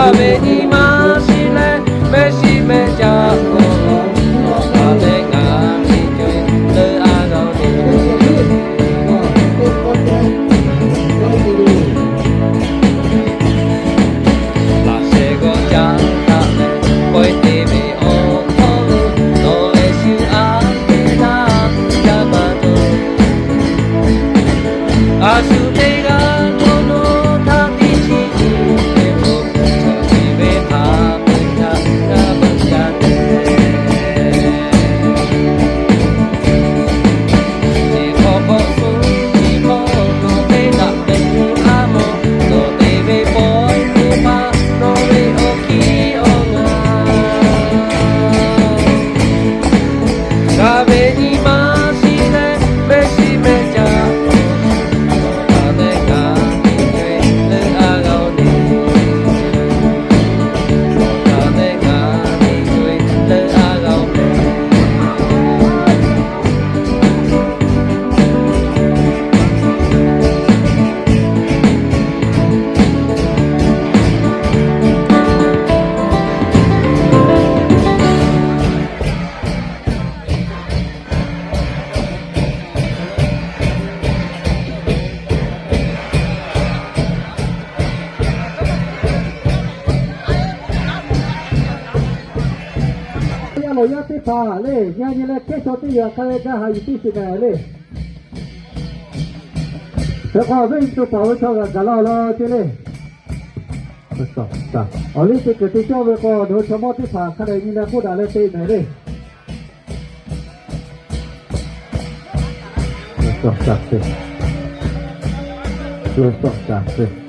壁にましれめしめじゃこ壁が見てるあがにラシゴじゃためこいてみおとるのえしあげだやまとあすてが壁にましれめしめじゃ風が見てるあがに風が見てるあがにเราอยากที่พาเลยงานนี้แหละแค่ชดที่อยากอะไรก็หาอยู่ที่สิบแปดเลยแต่พอวิ่งตัวเปล่าชอบกันเราเจเลยต่อเอาลิขิตที่ชอบไปก็โดยเฉพาะที่ผ่านอะไรนี่นะพูดอะไรเต้ไหนเลยต่อเสร็จต่อเสร็จ